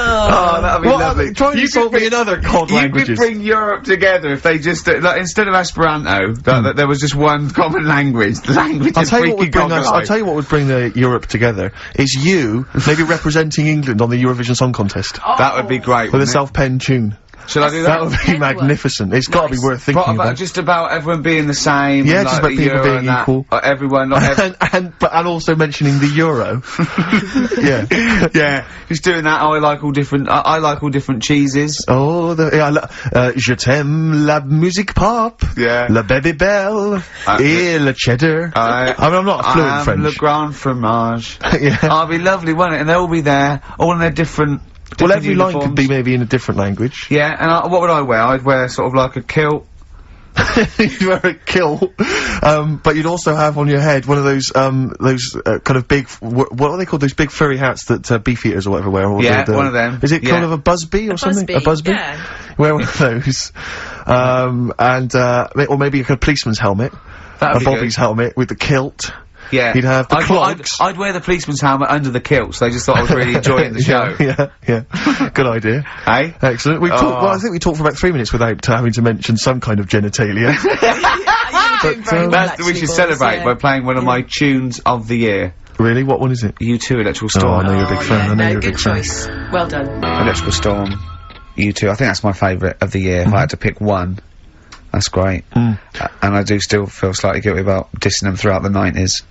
Oh, that'd be lovely. Try and insult me in other cod languages. You could bring Europe together if they just, like, instead of Esperanto, that there was just one common language. The language I'll is tell you what would bring freaking I'll tell you what would bring Europe together is you maybe representing England on the Eurovision Song Contest That would be great, with a self-penned tune. Shall I do that? That would be magnificent. It's got to be worth thinking about. Just about everyone being the same. Yeah, and, just like, about people being equal. Everyone, not everyone. and also mentioning the euro. Yeah. Yeah, just doing that. I like all different. I like all different cheeses. Oh, je t'aime la musique pop. Yeah. La baby belle. Et le cheddar. I mean, I'm not fluent in French. Le grand fromage. Yeah. Oh, it'd be lovely, wouldn't it? And they'll all be there, all in their different. Well, every uniforms. line could be maybe in a different language. Yeah, and what would I wear? I'd wear sort of like a kilt. You'd wear a kilt, but you'd also have on your head one of those kind of big, what are they called? Those big furry hats that beef eaters or whatever wear. Or yeah, one of them. Is it kind of a busby or something? A busby? Yeah. Wear one of those, or maybe a policeman's helmet. That'd be Bobby's helmet with the kilt. Yeah. He'd have the clogs. I'd wear the policeman's helmet under the kilt, so they just thought I was really enjoying the show. Yeah. Good idea. Hey? Excellent. We talked, well, I think we talked for about 3 minutes without having to mention some kind of genitalia. We should celebrate by playing one of my tunes of the year. Really? What one is it? U2, Electrical Oh, Storm. I know you're a big fan. I know you're a good big fan. choice. Well done. Electrical Storm, U2. I think that's my favourite of the year. If I had to pick one, that's great. And I do still feel slightly guilty about dissing them throughout the 90s.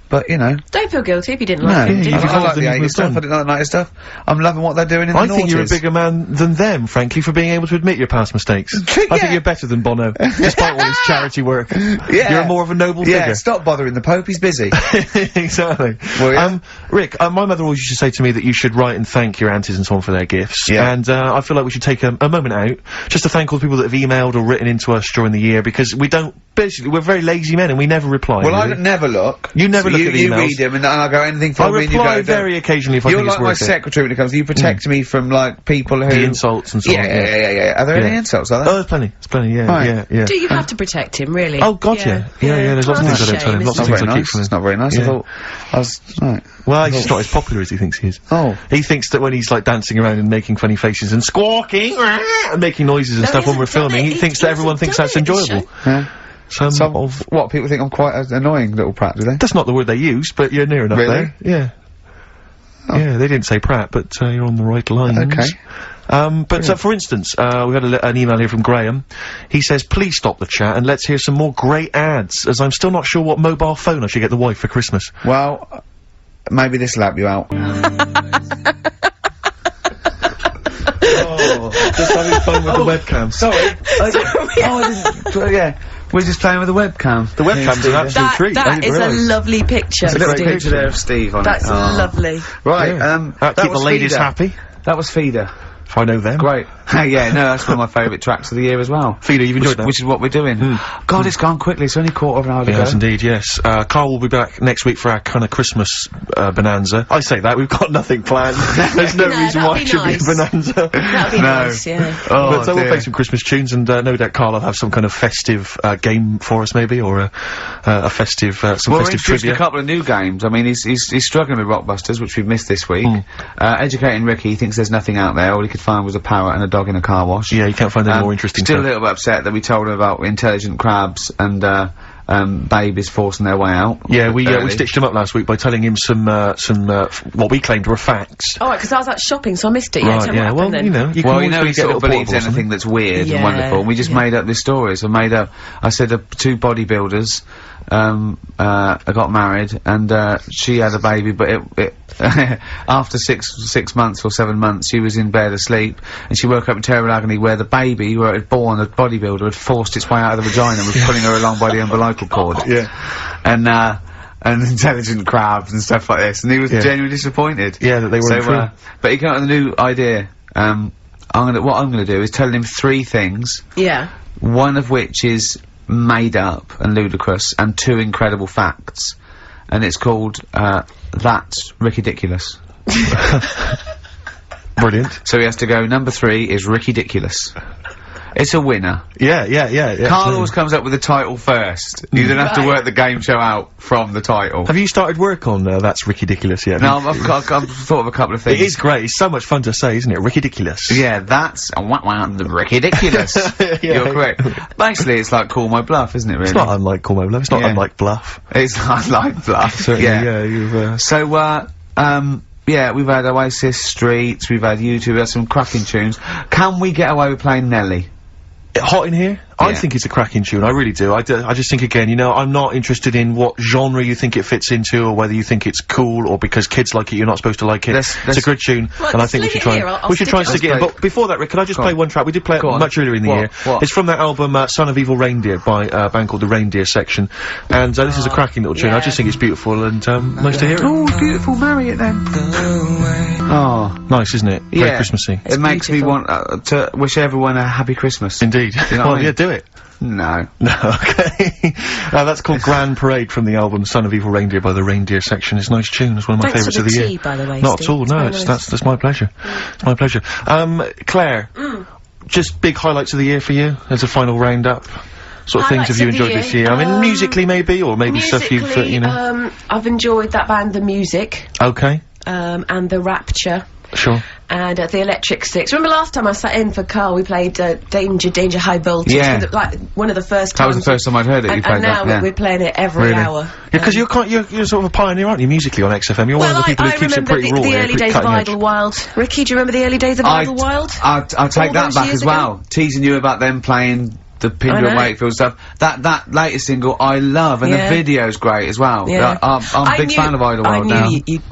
But, you know. Don't feel guilty if you didn't like it, do you? I like the 80s stuff, I didn't like the 90s stuff. I'm loving what they're doing in the noughties. I think you're a bigger man than them, frankly, for being able to admit your past mistakes. I think you're better than Bono, despite all his charity work. Yeah. You're more of a noble figure. Yeah, stop bothering the Pope, he's busy. Exactly. Well, yeah. Rick, my mother always used to say to me that you should write and thank your aunties and so on for their gifts. Yeah. And, I feel like we should take a moment out, just to thank all the people that have emailed or written into us during the year, because basically, we're very lazy men and we never reply. Well, really. I never look. You never look at the emails. You read them and I go, anything I from me and you reply go, very occasionally if I think it's worth it. You're like my secretary when it comes to, you protect me from, like, people who... The insults and so on. Yeah. Are there any insults, are there? Oh, there's plenty, yeah. Do you have to protect him, really? Oh, God, yeah. There's lots of things I don't tell him, lots of things I keep from him. It's not very nice, right. Well, he's just not as popular as he thinks he is. Oh. He thinks that when he's, like, dancing around and making funny faces and squawking and making noises and stuff when we're filming, he thinks that everyone thinks that's enjoyable. Yeah. What, people think I'm quite an annoying little prat, do they? That's not the word they use, but you're near enough there. Yeah. Oh. Yeah, they didn't say prat, but, you're on the right lines. Okay. For instance, we had an email here from Graham. He says, please stop the chat and let's hear some more great ads, as I'm still not sure what mobile phone I should get the wife for Christmas. Well, maybe this'll help you out. Just having fun with the webcam. Sorry. We're just playing with the webcam. The webcam's an absolute treat. That is a lovely picture. There's a little Steve. picture there of Steve on That's it. lovely. Right, That'll keep the ladies happy. That was Feeder. If I know them. Great. Yeah, no, that's one of my favourite tracks of the year as well. Feeder, you've enjoyed that? Which is what we're doing. God, it's gone quickly. It's only quarter of an hour to go. Yes, indeed, yes. Carl will be back next week for our kind of Christmas, bonanza. I say that, we've got nothing planned. There's no reason why it should be a bonanza. That'd be nice, yeah. But so we'll play some Christmas tunes, and no doubt Carl will have some kind of festive, game for us, maybe, or a festive, some festive trivia. A couple of new games. I mean, he's struggling with Rockbusters, which we've missed this week. Educating Ricky, he thinks there's nothing out there. All he could find was a parrot and a dog in a car wash. Yeah, you can't find any more interesting Still stuff. a little bit upset that we told him about intelligent crabs and, babies forcing their way out. Yeah, we stitched him up last week by telling him some what we claimed were facts. Oh, because I was out shopping, so I missed it. Right, yeah, well, you know, you can always he get sort little of believes portables anything that's weird and wonderful, and we just made up this story. So I said two bodybuilders, got married, and, she had a baby, but it after 6 months or 7 months, she was in bed asleep, and she woke up in terrible agony where the baby, where it had born, the bodybuilder, had forced its way out of the vagina and was pulling her along by the umbilical cord. And intelligent crabs and stuff like this, and he was genuinely disappointed. Yeah, that they weren't true. But he came up with a new idea. What I'm gonna do is tell him 3 things. Yeah. One of which is made up and ludicrous, and 2 incredible facts. And it's called, That's Ridiculous. Brilliant. So he has to go, number 3 is Ridiculous. It's a winner. Yeah. Carl always comes up with the title first. You don't have to work the game show out from the title. Have you started work on That's Ridiculous yet? No, I've thought of a couple of things. It is great. It's so much fun to say, isn't it? Ridiculous. Yeah, that's the ridiculous. You're correct. Basically, it's like Call My Bluff, isn't it? Really? It's not unlike Call My Bluff. It's not unlike Bluff. It's unlike Bluff. Certainly, yeah. You've. So, yeah, we've had Oasis, Streets, we've had YouTube, we've had some cracking tunes. Can we get away with playing Nelly? Hot in Here? I think it's a cracking tune, I really do. I just think, again, you know, I'm not interested in what genre you think it fits into, or whether you think it's cool, or because kids like it, you're not supposed to like it. It's a good tune, and I think we should try and stick it in. But before that, Rick, could I just play one track? We did play it much earlier in the year. It's from that album, Son of Evil Reindeer, by a band called The Reindeer Section, and this is a cracking little tune. I just think it's beautiful, and nice to hear it. Oh, beautiful, marry it then. Oh. Nice, isn't it? Very Christmassy. It makes me want to wish everyone a happy Christmas. Indeed. You know what I mean? Yeah, do it. No. No, okay. That's called Grand Parade from the album Son of Evil Reindeer by The Reindeer Section. It's a nice tune. It's one of my favourites of the year. By the way, not Steve. at all, no, that's my pleasure. It's my pleasure. Claire, just big highlights of the year for you as a final roundup? Sort of things have you enjoyed this year? I mean, musically maybe, or maybe stuff you've, you know... I've enjoyed that band, The Music. Okay. And The Rapture. Sure. And the Electric Six. Remember last time I sat in for Carl, we played Danger High Voltage. Yeah. Like, one of the first times. That was the first time I'd heard it, you played that. And now we're playing it every hour. Yeah, because you're sort of a pioneer, aren't you, musically on XFM? You're one of the people who keeps it pretty raw. the early days of Idlewild. Ricky, do you remember the early days of Idlewild? I'll take that back as well. Teasing you about them playing the Pinder and Wakefield stuff. That latest single I love, and the video's great as well. Yeah. I'm a big fan of Idlewild now. You'd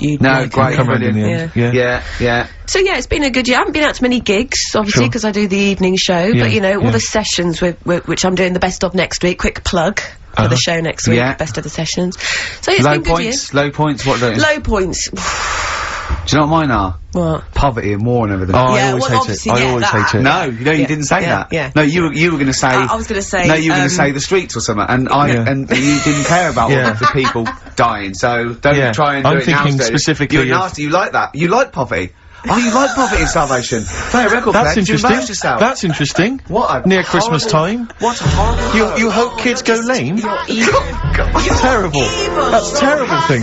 great, brilliant. Yeah. So yeah, it's been a good year. I haven't been out to many gigs, obviously, because I do the evening show. But you know, all the sessions which I'm doing the best of next week. Quick plug for the show next week. Best of the sessions. So it's been good year. Low points. What do you? Low points. Do you know what mine are? What? Poverty and war and everything. Oh, I always hate it. I always hate it. No, you didn't say that. Yeah. No, you were gonna say. I was gonna say. No, you were gonna say the streets or something, and and you didn't care about all of the people dying. So don't try and do I'm it now. thinking specifically. You're nasty. You like that. You like poverty. Oh, you like poverty and starvation. Play a record. That's interesting. Yourself. That's interesting. What a near Christmas time. What a horrible. You hope kids go lame. You're evil. That's terrible. That's terrible thing.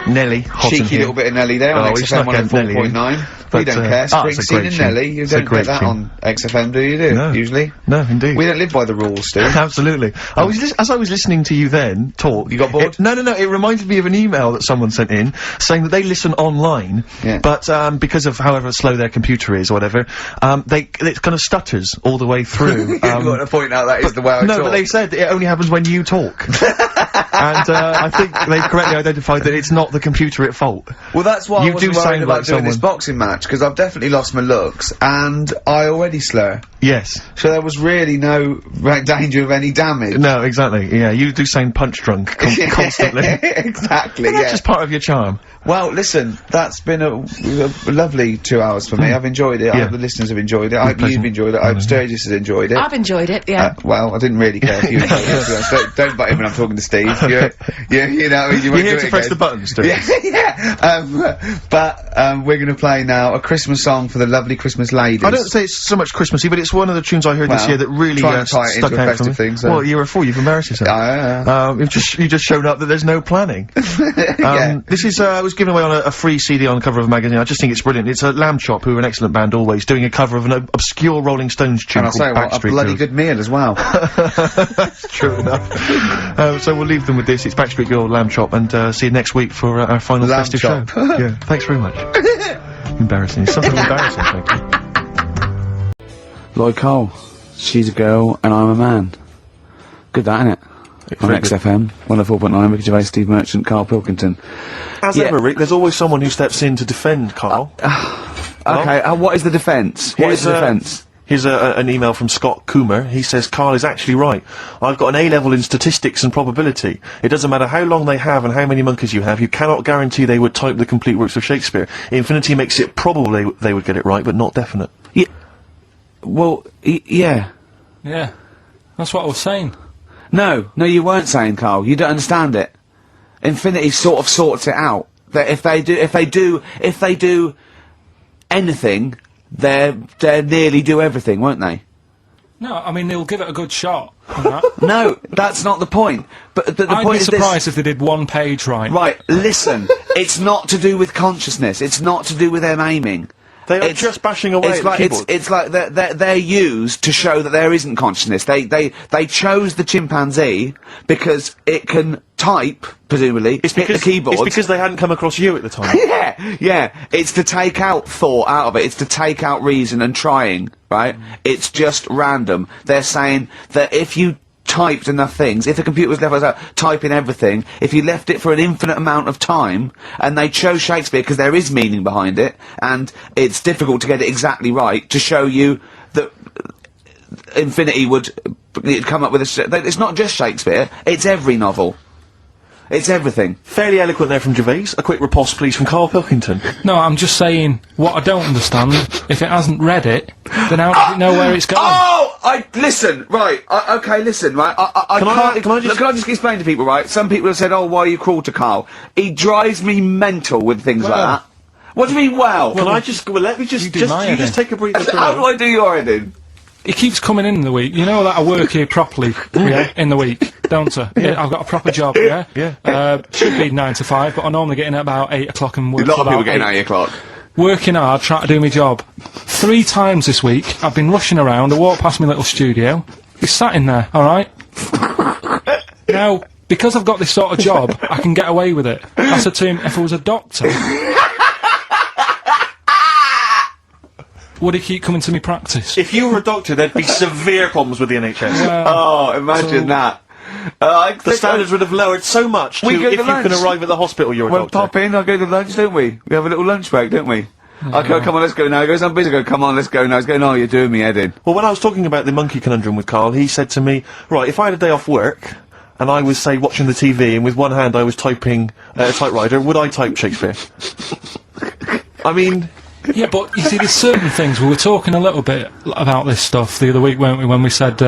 Nelly, hot in Cheeky here. little bit of Nelly there on XFM 104.9. We don't care. Springsteen and Nelly, you don't get that on XFM, do you? No. Usually. No, indeed. We don't live by the rules, Steve. Absolutely. As I was listening to you then talk, you got bored? No. It reminded me of an email that someone sent in saying that they listen online, but because of however slow their computer is or whatever, it kind of stutters all the way through. You want to point out that is the way I talk. No, but they said it only happens when you talk. And I think they've correctly identified that it's not the computer at fault. Well, that's why I was worried about doing someone. this boxing match, because I've definitely lost my looks, and I already slur. Yes. So there was really no danger of any damage. No, exactly. Yeah, you do sound punch drunk constantly. Exactly. That's just part of your charm. Well, listen, that's been a lovely 2 hours for me. I've enjoyed it. I hope the listeners have enjoyed it. I hope you've enjoyed it. I hope Sturgis has enjoyed it. I've enjoyed it. Yeah. Well, I didn't really care if you enjoyed it. Don't butt in when I'm talking to Steve. You know, you're here to press the buttons, Sturgis. But we're going to play now a Christmas song for the lovely Christmas ladies. I don't say it's so much Christmassy, but it's one of the tunes I heard this year that really stuck out for me. Thing, so. Well, year before you've embarrassed yourself. You've just shown up that there's no planning. This is was given away on a free CD on the cover of a magazine. I just think it's brilliant. It's a Lamb Chop, who are an excellent band always, doing a cover of an obscure Rolling Stones tune called Backstreet Girls. A bloody good meal as well. True enough. So we'll leave them with this. It's Backstreet Girl, Lamb Chop, and see you next week for our final festive show. Yeah, thanks very much. Embarrassing. It's something embarrassing, thank you. Lloyd Cole. She's a girl and I'm a man. Good that, innit? On XFM, 104.9, Ricky Gervais, Steve Merchant, Karl Pilkington. As ever, Rick, there's always someone who steps in to defend Karl. Okay, what is the defence? What is the defence? Here's an email from Scott Coomer. He says, Karl is actually right. I've got an A-level in statistics and probability. It doesn't matter how long they have and how many monkeys you have, you cannot guarantee they would type the complete works of Shakespeare. Infinity makes it probable they would get it right, but not definite. Yeah. Well, yeah. Yeah. That's what I was saying. No, you weren't saying, Karl. You don't understand it. Infinity sort of sorts it out. That if they do anything, they'll nearly do everything, won't they? No, I mean, they'll give it a good shot. No, that's not the point. But the I'd point be is surprised if they did one page right. Right, listen, it's not to do with consciousness, it's not to do with them aiming. They are just bashing away at the keyboard. It's like they're used to show that there isn't consciousness. They chose the chimpanzee because it can type, presumably, hit the keyboard. It's because they hadn't come across you at the time. Yeah. It's to take out thought out of it. It's to take out reason and trying, right? It's just random. They're saying that if you typed enough things, if the computer was left without typing everything, if you left it for an infinite amount of time, and they chose Shakespeare because there is meaning behind it, and it's difficult to get it exactly right, to show you that infinity would come up with it's not just Shakespeare, it's every novel. It's everything. Fairly eloquent there from Gervais. A quick riposte, please, from Karl Pilkington. No, I'm just saying, what I don't understand, if it hasn't read it, then how does it know where it's going? Listen, right, listen, right, can I just explain to people, right, some people have said, oh, why are you cruel to Karl? He drives me mental with things like that. What do you mean, well? Let me just take a breather. How do I do your editing? He keeps coming in the week. You know that I work here properly, in the week, don't I? Yeah, I've got a proper job, should be 9 to 5, but I normally get in at about 8 o'clock and work. A lot of people get in at 8 o'clock. Working hard, trying to do my job. 3 times this week, I've been rushing around. I walked past my little studio. He's sat in there, alright? Now, because I've got this sort of job, I can get away with it. I said to him, if I was a doctor, would he keep coming to me practice? If you were a doctor, there'd be severe problems with the NHS. Imagine that. The standards would have lowered so much if you can arrive at the hospital, you're a doctor. Pop in, I'll go to lunch, don't we? We have a little lunch break, don't we? I go, come on, let's go now. He goes, I'm busy. I go, come on, let's go now. He's going, oh, you're doing me head in. Well, when I was talking about the monkey conundrum with Karl, he said to me, right, if I had a day off work, and I was, say, watching the TV, and with one hand I was typing a typewriter, would I type Shakespeare? I mean... Yeah, but you see, there's certain things. We were talking a little bit about this stuff the other week, weren't we, when we said,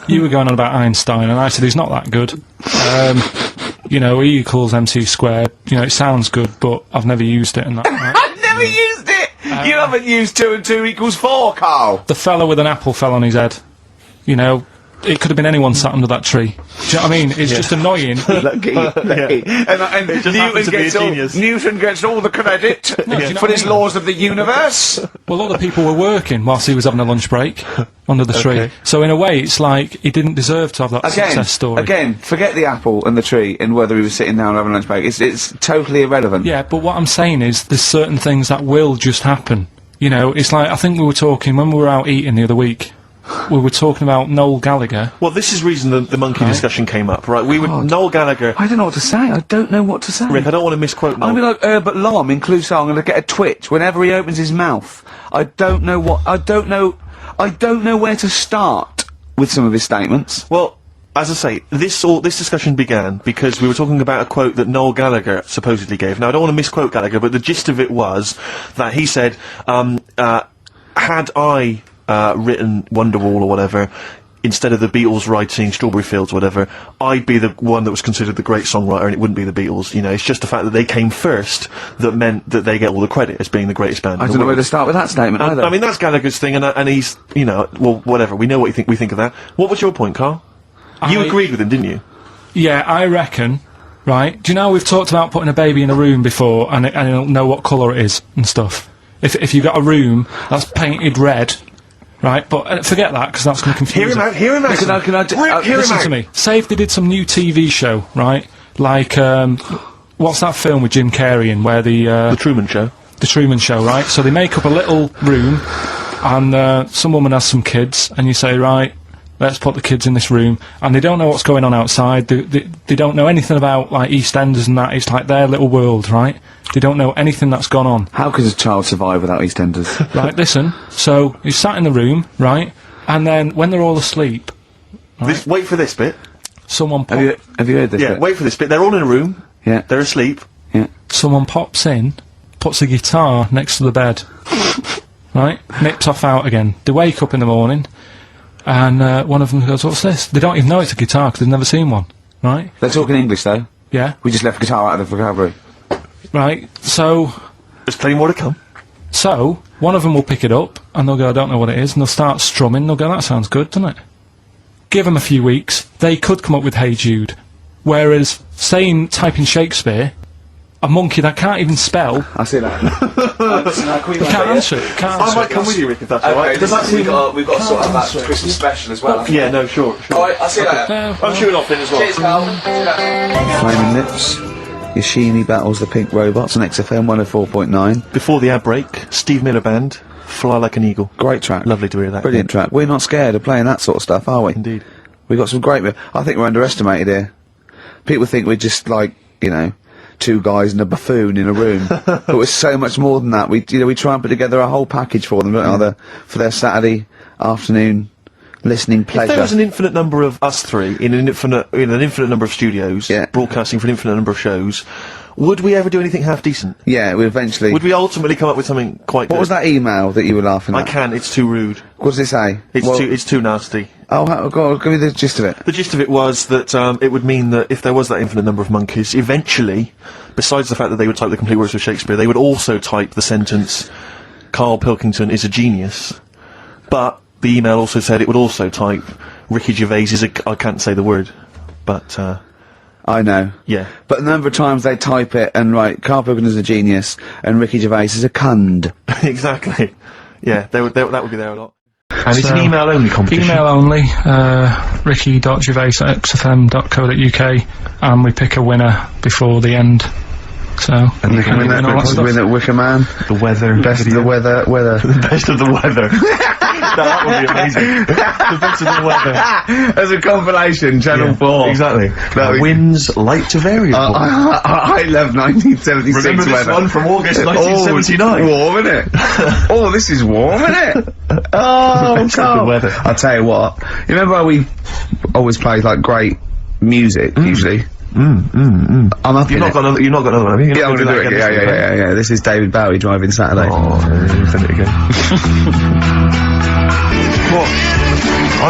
you were going on about Einstein, and I said he's not that good. You know, E equals MC squared, you know, it sounds good, but I've never used it and that. Right? I've never used it! You haven't used 2 and 2 equals 4, Karl! The fella with an apple fell on his head. You know, it could have been anyone sat under that tree. Do you know what I mean? It's just annoying. Lucky. And Newton gets all the credit for his laws of the universe. Well, other people were working whilst he was having a lunch break under the tree. So in a way, it's like he didn't deserve to have that success story. Again, forget the apple and the tree and whether he was sitting down having a lunch break. It's totally irrelevant. Yeah, but what I'm saying is there's certain things that will just happen. You know, it's like, I think we were talking, when we were out eating the other week, we were talking about Noel Gallagher. Well, this is the reason the monkey discussion came up, right? Noel Gallagher... I don't know what to say. I don't know what to say. Rick, I don't want to misquote Noel. I mean, like Herbert Lom in Clouseau, I'm going to get a twitch whenever he opens his mouth. I don't know where to start with some of his statements. Well, as I say, this discussion began because we were talking about a quote that Noel Gallagher supposedly gave. Now, I don't want to misquote Gallagher, but the gist of it was that he said, had I... written Wonderwall or whatever, instead of the Beatles writing Strawberry Fields or whatever, I'd be the one that was considered the great songwriter and it wouldn't be the Beatles. You know, it's just the fact that they came first that meant that they get all the credit as being the greatest band in the world. I don't know where to start with that statement either. I mean, that's Gallagher's thing, and he's, you know, well, whatever, we know what we think of that. What was your point, Karl? You agreed with him, didn't you? Yeah, I reckon, right, do you know we've talked about putting a baby in a room before and it'll know what colour it is and stuff? If you've got a room that's painted red, right, but forget that, because that's going to confuse it. Hear him out. Listen to me. Say if they did some new TV show, right, like, what's that film with Jim Carrey in, where The Truman Show. The Truman Show, right? So they make up a little room, and some woman has some kids, and you say, right, let's put the kids in this room, and they don't know what's going on outside, they don't know anything about, like, EastEnders and that, it's like their little world, right? They don't know anything that's gone on. How could a child survive without EastEnders? Right, listen, so he's sat in the room, right, and then when they're all asleep... Right, wait for this bit. Someone Have you heard this bit? Yeah, wait for this bit. They're all in a room. Yeah. They're asleep. Yeah. Someone pops in, puts a guitar next to the bed, right, nips off out again. They wake up in the morning, and one of them goes, what's this? They don't even know it's a guitar, because they've never seen one, right? They're talking English, though. Yeah. We just left guitar out of the vocabulary. Right, so... There's plenty more to come. So, one of them will pick it up, and they'll go, I don't know what it is, and they'll start strumming, they'll go, that sounds good, doesn't it? Give them a few weeks, they could come up with Hey Jude. Whereas, typing Shakespeare, a monkey that can't even spell... I see that. Can't answer it, I might come with you, Rick, if that's alright. We've got to sort out that Christmas special as well. Yeah, no, sure. Alright, I'll see you later. I'm shooting off then as well. Cheers, Carl. Flaming Lips. Yoshimi battles the Pink Robots on XFM 104.9. Before the ad break, Steve Miller Band, Fly Like an Eagle. Great track. Lovely to hear that. Brilliant track. We're not scared of playing that sort of stuff, are we? Indeed. We've got some great... I think we're underestimated here. People think we're just like, you know, two guys and a buffoon in a room. But we're so much more than that. We try and put together a whole package for them, don't we? For their Saturday afternoon listening pleasure. If there was an infinite number of us three in an infinite number of studios, broadcasting for an infinite number of shows, would we ever do anything half decent? Yeah, we eventually... Would we ultimately come up with something quite good? What was that email that you were laughing at? I can't, it's too rude. What does it say? It's too nasty. Oh, go on, give me the gist of it. The gist of it was that, it would mean that if there was that infinite number of monkeys, eventually, besides the fact that they would type the complete words of Shakespeare, they would also type the sentence, Karl Pilkington is a genius. But the email also said it would also type, Ricky Gervais is I can't say the word, but, I know. Yeah. But the number of times they type it and write, Karl Pilkington is a genius, and Ricky Gervais is a cund. Exactly. Yeah, that would be there a lot. And it's an email-only competition. Email only, ricky.gervais@xfm.co.uk, and we pick a winner before the end. So, and you can win that Wicker Man. The weather. Best of the weather. The best of the weather. That would be amazing. The best of the weather. As a compilation, Channel 4. Exactly. Winds light to variable. I love 1976 Remember this weather. one from August 1979? Warm, isn't it? Oh, this is warm, isn't it? Oh, the weather. I'll tell you what. You remember how we always play, like, great music, usually? I'm up You've not got another one, have you? Yeah, I'm gonna do it. Yeah. This is David Bowie driving Saturday. Oh, send it again. What?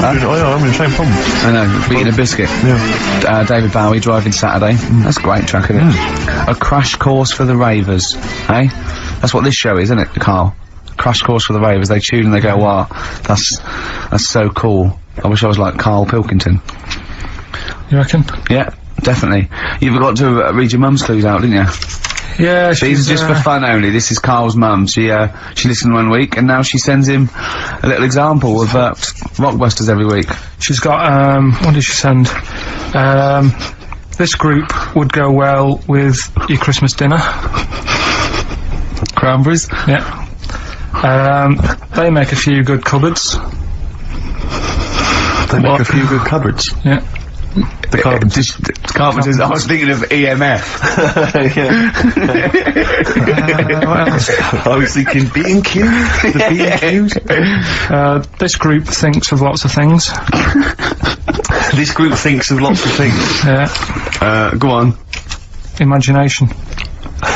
I'm in the same problem. I know, eating a biscuit. Yeah. David Bowie driving Saturday. That's a great track, isn't it? A crash course for the ravers, eh? That's what this show is, isn't it, Carl? Crash course for the ravers. They tune and they go, wow, that's so cool. I wish I was like Karl Pilkington. You reckon? Yeah. Definitely. You've got to read your mum's clues out, didn't you? Yeah, these are just for fun only. This is Carl's mum. She listened one week, and now she sends him a little example of Rockbusters every week. She's got, what did she send? This group would go well with your Christmas dinner. Cranberries? Yeah. They make a few good cupboards. They make a few good cupboards? Yeah. The Carpenters. I was thinking of EMF. I was thinking B&Q. The B&Qs. This group thinks of lots of things. This group thinks of lots of things. Yeah. Go on. Imagination. I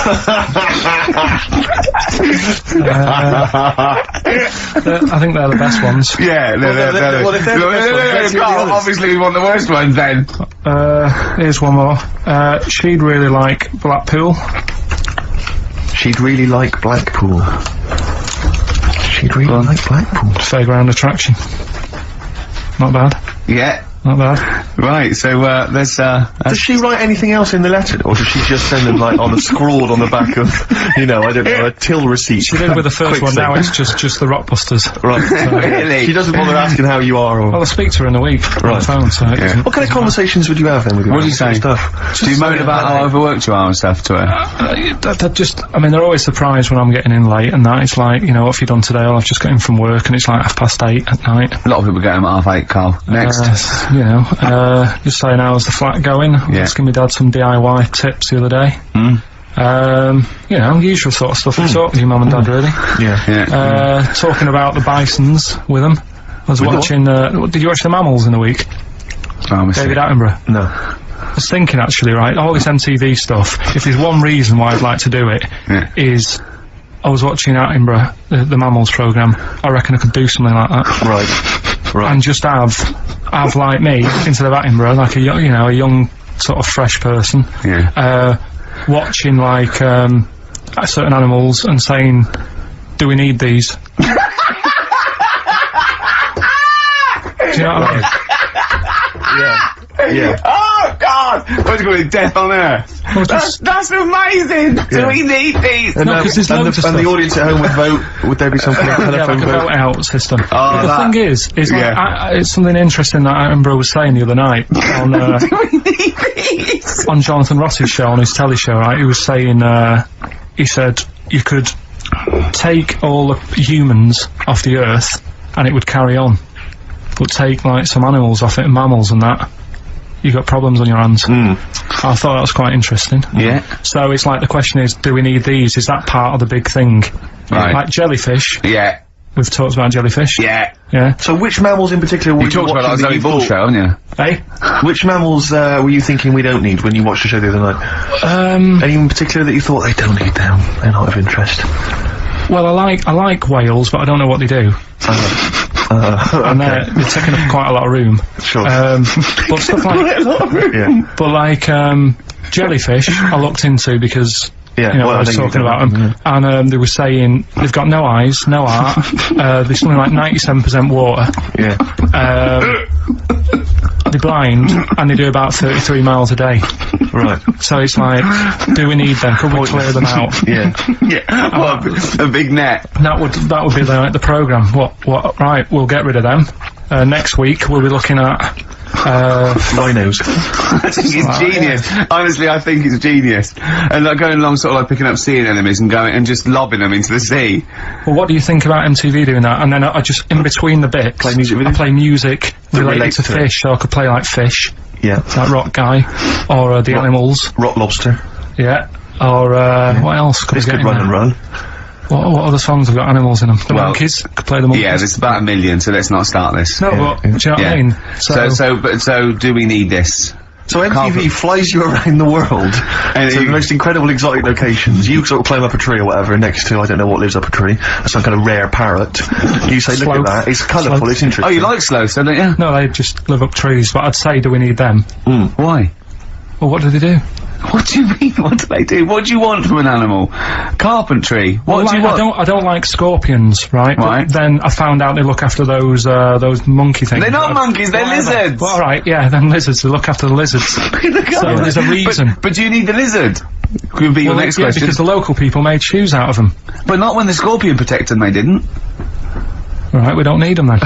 think they're the best ones. Yeah, they're obviously we want the worst ones then. Here's one more. She'd really like Blackpool. She'd really like Blackpool. She'd really like Blackpool. Fairground attraction. Not bad. Yeah. Not bad. Right, so, there's, does she write anything else in the letter, or does she just send them, like, on a scrawled on the back of, you know, I don't know, a till receipt? She did with the first one, now it's just the Rockbusters. Right. Really? She doesn't bother asking how you are, or... Well, I'll speak to her in a week. Right. On the phone, so What kind of conversations would you have, then, with her? What do you say? Stuff? Do you moan about how overworked you are and stuff to her? I mean, they're always surprised when I'm getting in late, and that, it's like, you know, what have you done today? Well, I've just got in from work, and it's like 8:30 at night. A lot of people get him at 8:30, Carl. Next. You know, just saying how's the flat going. I was asking my dad some DIY tips the other day. You know, usual sort of stuff we talk with your mum and dad, really. Yeah. Talking about the bisons with them. I was watching, did you watch The Mammals in the week? David Attenborough? No. I was thinking, actually, right, all this MTV stuff, if there's one reason why I'd like to do it, is I was watching Attenborough, the Mammals programme. I reckon I could do something like that. Right. And just have like me, instead of Attenborough, like a young sort of fresh person, watching like certain animals and saying do we need these? Do you know what I mean? Yeah. Oh God! What's going to be death on earth? Well, That's amazing! Do we need these? And, No, 'cause there's loads of and the stuff. audience at home would vote. Would there be some kind of Yeah, telephone like a vote? vote out system. Oh, But the that- thing is like, it's something interesting that Attenborough was saying the other night on, Do we need these? on Jonathan Ross's show, on his telly show, right? He was saying, he said you could take all the humans off the earth and it would carry on. But take, like, some animals off it, mammals and that, you got problems on your hands. I thought that was quite interesting. Yeah. So it's like, the question is, do we need these? Is that part of the big thing? Right. Like jellyfish. Yeah. We've talked about jellyfish. Yeah. Yeah. So which mammals in particular were You talked about that watching that Zoe you Ball thought- show, haven't you? Hey? Which mammals were you thinking we don't need when you watched the show the other night? Any in particular that you thought they don't need them? They're not of interest. Well, I like whales, but I don't know what they do. And they're taking up quite a lot of room. Sure. But stuff like, Yeah. but like, jellyfish, I looked into because, Yeah, you know, well, I was I think talking you've about done them, and they were saying they've got no eyes, no heart, they're something like 97% water, Yeah. Uh, they're blind, and they do about 33 miles a day. Right. So it's like, do we need them? Could we clear them out? Yeah. Yeah. Well, a big net. That would be the programme. What? Right, we'll get rid of them. Next week we'll be looking at Rhinos. I think it's genius. Honestly, I think it's genius. And like going along sort of like picking up sea anemones and going and just lobbing them into the sea. Well, what do you think about MTV doing that? And then I just, in between the bits, Play music I videos? play music related relates to to it. fish, so I could play like Fish, Yeah. that rock guy, or the animals, Rock lobster. yeah, or what else could we This get could in run there? and run. What other songs have got animals in them? The Well, monkeys, could play the monkeys. Yeah, there's about 1 million, so let's not start this. No, but, do you know what I mean? So do we need this? So MTV Carpet- flies you around the world And to the most incredible exotic locations. You sort of climb up a tree or whatever next to, I don't know what lives up a tree, some kind of rare parrot. You say, look Sloth. at that, it's colourful, Sloth. it's interesting. Oh, you like sloths, don't you? No, they just live up trees, but I'd say, do we need them? Why? Well, what do they do? What do you mean? What do they do? What do you want from an animal? Carpentry. What Well, do you like, want? I don't like scorpions, right? Right. But then I found out they look after those monkey things. They're not monkeys, they're Whatever. lizards. Well, alright, yeah, then lizards, they look after the lizards. So there's a reason. But do you need the lizard? Could be your Well, next yeah, question. because the local people made shoes out of them. But not when the scorpion protected them, they didn't. Alright, we don't need them then.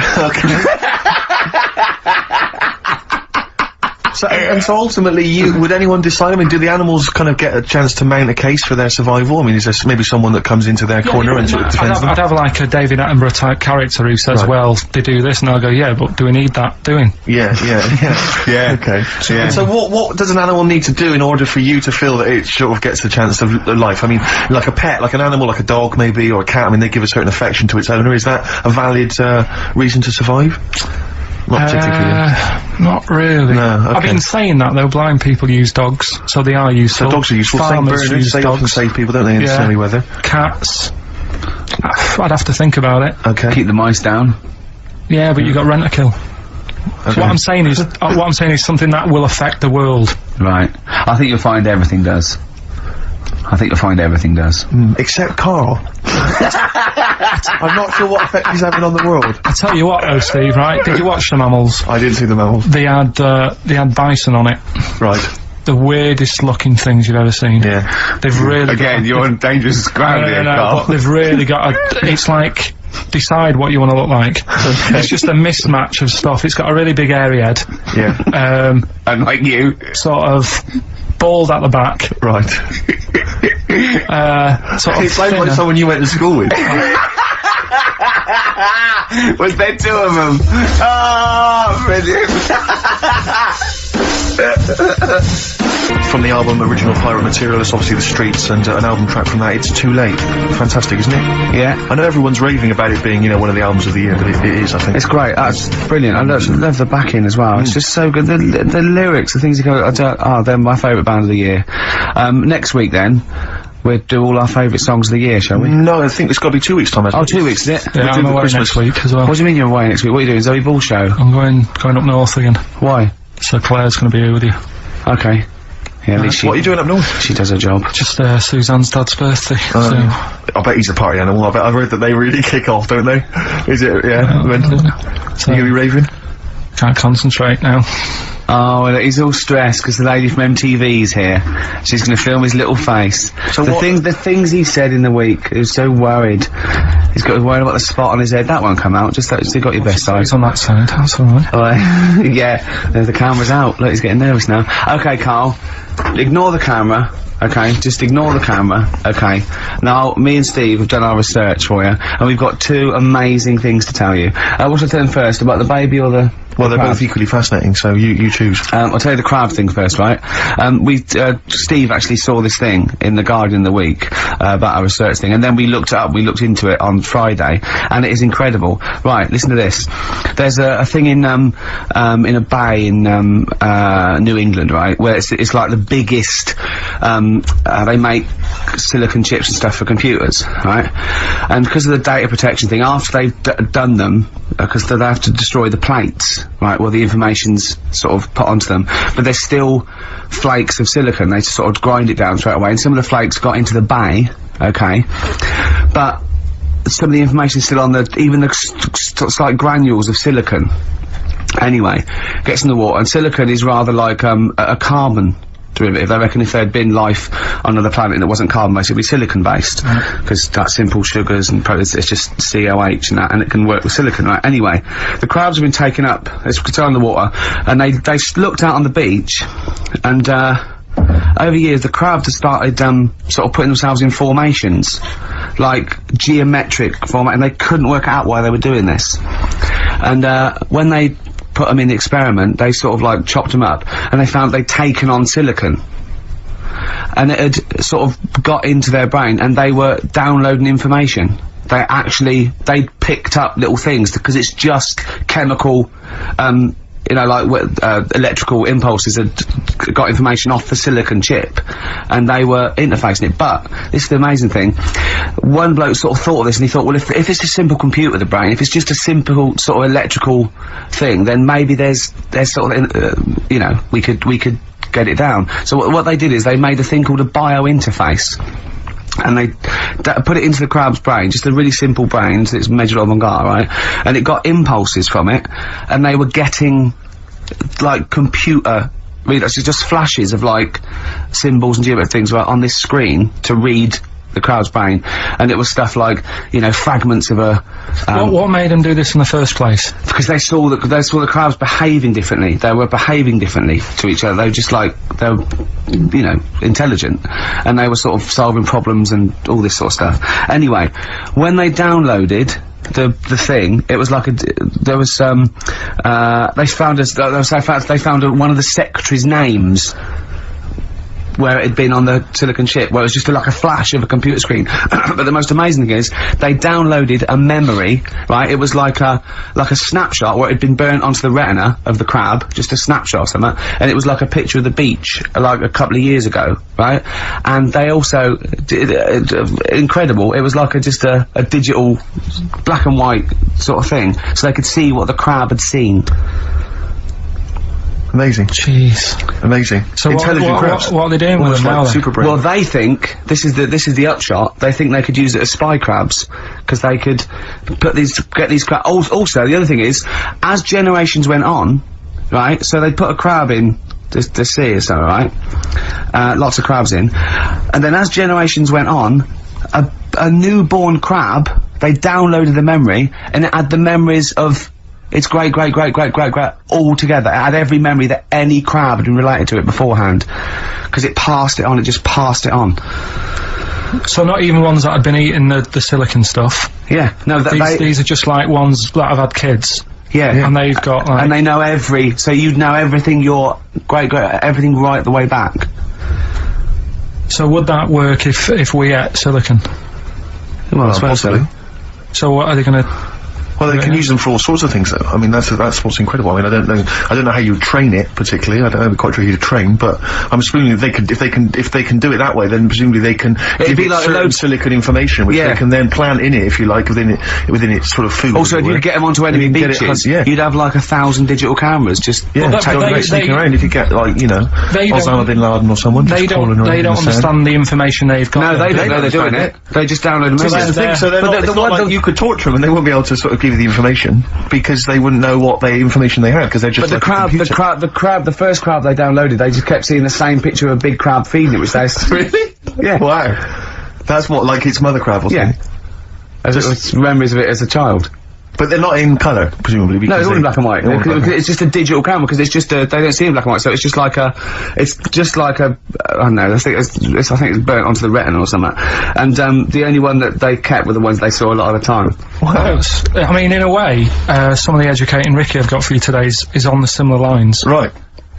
So, and so ultimately, would anyone decide? I mean, do the animals kind of get a chance to mount a case for their survival? I mean, is there maybe someone that comes into their corner and sort of defends them? I'd have like a David Attenborough type character who says, Right. well, they do this, and I'll go, yeah, but do we need that doing? Yeah. Yeah. Okay. Yeah. And so what does an animal need to do in order for you to feel that it sort of gets the chance of life? I mean, like a pet, like an animal, like a dog maybe, or a cat, I mean, they give a certain affection to its owner. Is that a valid reason to survive? Not particularly. Not really. No, okay. I've been saying that though, blind people use dogs, so they are useful. So dogs are useful. Same Farmers burners, use they often dogs. save people, don't they, in Yeah. snowy weather? Cats. I'd have to think about it. Okay. Keep the mice down. Yeah, but you got rent-a-kill. So what I'm saying is, something that will affect the world. Right. I think you'll find everything does. I think you'll find everything does. Except Carl. I'm not sure what effect he's having on the world. I tell you what though, Steve, right? Did you watch the mammals? I didn't see the mammals. They had bison on it. Right. The weirdest looking things you've ever seen. Yeah. They've really Again, you're on dangerous ground here, Carl. but they've really got it's like, decide what you want to look like. It's just a mismatch of stuff. It's got a really big airy head. Yeah. Unlike you. Sort of bald at the back. Right. Sort of It sounds like thinner. someone you went to school with. Was there two of them? Oh, brilliant. From the album Original Pirate Material, it's obviously The Streets, and an album track from that, It's Too Late. Fantastic, isn't it? Yeah. I know everyone's raving about it being, you know, one of the albums of the year, but it is, I think. It's great. That's brilliant. I love the backing as well. It's just so good. The lyrics, the things that go, they're my favourite band of the year. Next week then, we'll do all our favourite songs of the year, shall we? No, I think it's got to be 2 weeks' time, hasn't Oh, it? 2 weeks, is it? Yeah, I'm away next week as well. What do you mean you're away next week? What are you doing? Zoe Ball show? I'm going up north again. Why? So Claire's going to be here with you. Okay. Yeah, at least what are you doing up north? She does her job. Just, Suzanne's dad's birthday, so... I bet he's a party animal. I read that they really kick off, don't they? Is it? Yeah. So you gonna be raving? Can't concentrate now. Oh, well, he's all stressed because the lady from MTV's here. She's going to film his little face. So the things he said in the week, he was so worried. He's got worried about the spot on his head. That won't come out. Just got your best side. It's on that side. That's all right. Yeah, the camera's out. Look, he's getting nervous now. Okay, Carl, ignore the camera. Okay, just ignore the camera. Okay. Now, me and Steve have done our research for you, and we've got 2 amazing things to tell you. What should I tell them first, about the baby or the... Well, they're both equally fascinating, so you choose. I'll tell you the crab thing first, right? Steve actually saw this thing in The Guardian of the Week, about our research thing, and then we looked it up, we looked into it on Friday, and it is incredible. Right, listen to this. There's a thing in a bay in, New England, right, where it's like the biggest, they make silicon chips and stuff for computers, right? And because of the data protection thing, after they've done them, because they have to destroy the plates, right, well, the information's sort of put onto them, but there's still flakes of silicon. They sort of grind it down straight away, and some of the flakes got into the bay, okay, but some of the information's still on even the slight granules of silicon. Anyway, gets in the water, and silicon is rather like, a carbon derivative. They reckon if there had been life on another planet that wasn't carbon-based, it'd be silicon-based, because that's simple sugars and it's just COH and that, and it can work with silicon, right? Anyway, the crabs have been taken up, it's still in the water, and they looked out on the beach, and over years the crabs have started sort of putting themselves in formations, like geometric format, and they couldn't work out why they were doing this. And when they put them in the experiment, they sort of like chopped them up, and they found they'd taken on silicon, and it had sort of got into their brain, and they were downloading information. They picked up little things, because it's just chemical, you know, like electrical impulses had got information off the silicon chip, and they were interfacing it. But this is the amazing thing. One bloke sort of thought of this, and he thought, well, if it's a simple computer, the brain, if it's just a simple sort of electrical thing, then maybe there's sort of, you know, we could get it down. So what they did is they made a thing called a biointerface. And they put it into the crab's brain, just a really simple brain, so it's measured avant-garde, right? And it got impulses from it, and they were getting, like, computer readouts, just flashes of, like, symbols and geometric things right on this screen to read the crab's brain. And it was stuff like, you know, fragments of a... what made them do this in the first place? Because they saw the crabs behaving differently. They were behaving differently to each other. They were just like, they were, you know, intelligent. And they were sort of solving problems and all this sort of stuff. Anyway, when they downloaded the thing, it was like there was they found one of the secretary's names where it had been on the silicon chip, where it was just like a flash of a computer screen. But the most amazing thing is, they downloaded a memory, right? It was like a snapshot where it had been burnt onto the retina of the crab, just a snapshot or something, and it was like a picture of the beach, like a couple of years ago, right? And they also did, incredible, it was like just a digital black and white sort of thing, so they could see what the crab had seen. Amazing. Jeez. Amazing. So intelligent crabs. What are they doing with them now, super brain. Well, they think, this is the upshot, they think they could use it as spy crabs, because they could get these crabs. Also, the other thing is, as generations went on, right, so they put a crab in the sea or something, right, lots of crabs in, and then as generations went on, a newborn crab, they downloaded the memory, and it had the memories of its great all together. It had every memory that any crab had been related to it beforehand, because it passed it on. It just passed it on. So not even ones that had been eating the silicon stuff. Yeah, no. These are just like ones that have had kids. Yeah, and they've got like, and they know so you'd know everything. Your everything right the way back. So would that work if we ate silicon? Well, I suppose so. So what are they gonna? Well, they can use them for all sorts of things, though. I mean, that's what's incredible. I mean, I don't know how you train it particularly. I don't know quite sure how to train, but I'm assuming if they can do it that way, then presumably they can give it like certain silicon information, which they can then plant in it, if you like, within its sort of food. Also, if you get them onto enemy beaches, you'd have like 1,000 digital cameras just sneaking around. If you get like Osama bin Laden or someone, they don't understand the information they've got. No, they don't know they're doing it. They just download them. So it's not like you could torture them and they wouldn't be able to sort of give you the information because they wouldn't know what information they had because they're just. But the first crab they downloaded, they just kept seeing the same picture of a big crab feeding it, which they really. Yeah. Wow. That's what, like its mother crab or something? Yeah. Just memories of it as a child. But they're not in colour, presumably. No, it's all in black and white. It's just a digital camera because it's just they don't see in black and white, so it's just like a, I don't know. I think it's burnt onto the retina or something. And the only one that they kept were the ones they saw a lot of the time. Wow. I mean, in a way, some of the educating Ricky I've got for you today is on the similar lines. Right.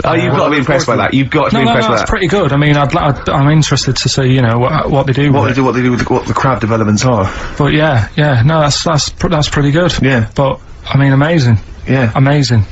Oh, you've got to be impressed by that. You've got to be impressed by that. That's pretty good. I mean, I'm interested to see, what they do. What they do with what the crab developments are. But no, that's pretty good. Yeah. But I mean, amazing. Yeah. Amazing.